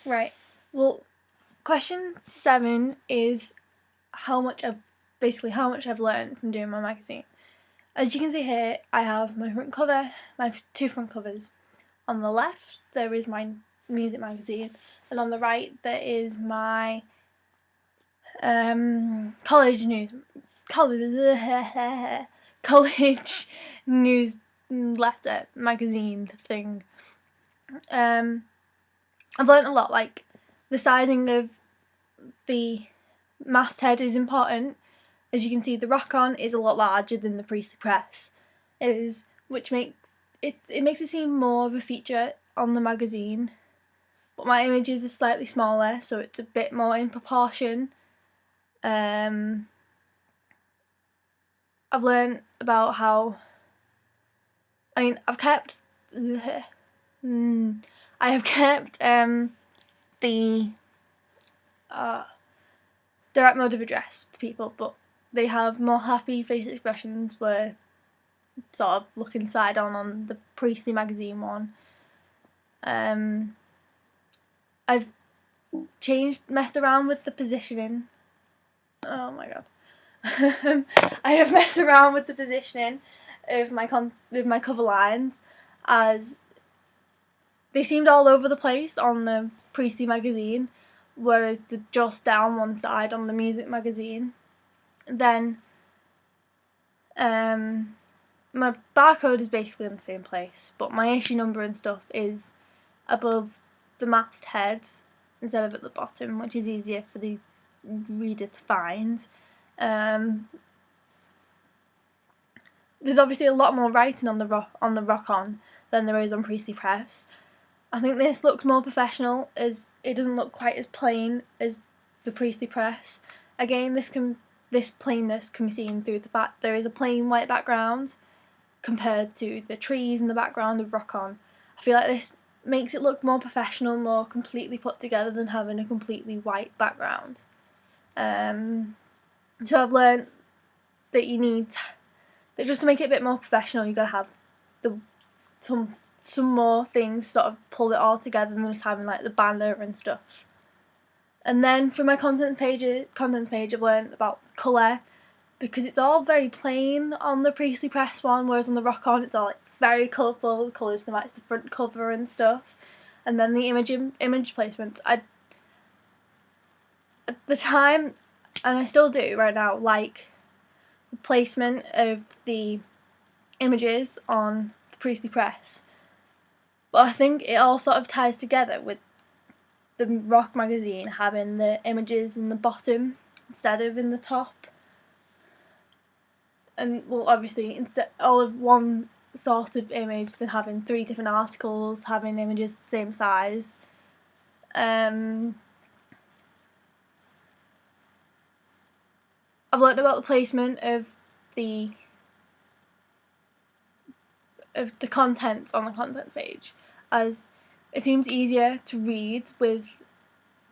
Right. Well, question 7 is how much I've learned from doing my magazine. As you can see here, I have my front cover, my 2 front covers. On the left, there is my music magazine, and on the right, there is my college newsletter magazine thing. I've learned a lot, like the sizing of the masthead is important. As you can see, the rock-on is a lot larger than the Priestley press is, which makes it seem more of a feature on the magazine. But my images are slightly smaller, so it's a bit more in proportion. I've learned about how I have kept the direct mode of address to people, but they have more happy face expressions where sort of look inside on the Priestley magazine one. I've messed around with the positioning. Oh my god. I have messed around with the positioning of my cover lines, as they seemed all over the place on the Priestley magazine, whereas they're just down one side on the music magazine. Then my barcode is basically in the same place, but my issue number and stuff is above the masthead instead of at the bottom, which is easier for the reader to find. There's obviously a lot more writing on the rock-on than there is on Priestley Press. I think this looks more professional, as it doesn't look quite as plain as the Priestley Press. Again, this plainness can be seen through the fact there is a plain white background compared to the trees in the background of rock-on. I feel like this makes it look more professional, more completely put together than having a completely white background. So I've learned that just to make it a bit more professional, you've got to have some more things sort of pull it all together than just having like the banner and stuff. And then for my contents page, I've learned about colour, because it's all very plain on the Priestley Press one, whereas on the rock-on it's all like very colourful colours to match the front cover and stuff. And then the image placements, at the time, and I still do right now, like the placement of the images on the Priestley Press. But I think it all sort of ties together with the rock magazine having the images in the bottom instead of in the top. And well, obviously, instead all of one sort of image than having 3 different articles having images the same size. I've learned about the placement of the contents on the contents page, as it seems easier to read with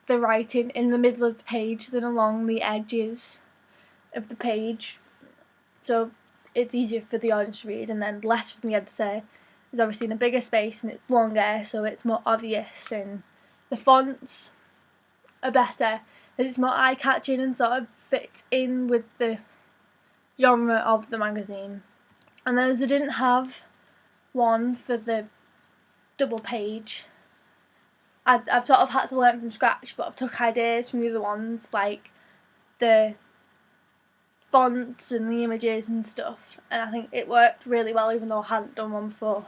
the writing in the middle of the page than along the edges of the page. So it's easier for the audience to read, and then the letter from the editor is obviously in a bigger space and it's longer, so it's more obvious, and the fonts are better as it's more eye-catching and sort of fits in with the genre of the magazine. And then as I didn't have one for the double page, I've sort of had to learn from scratch, but I've took ideas from the other ones, like the fonts and the images and stuff, and I think it worked really well even though I hadn't done one before.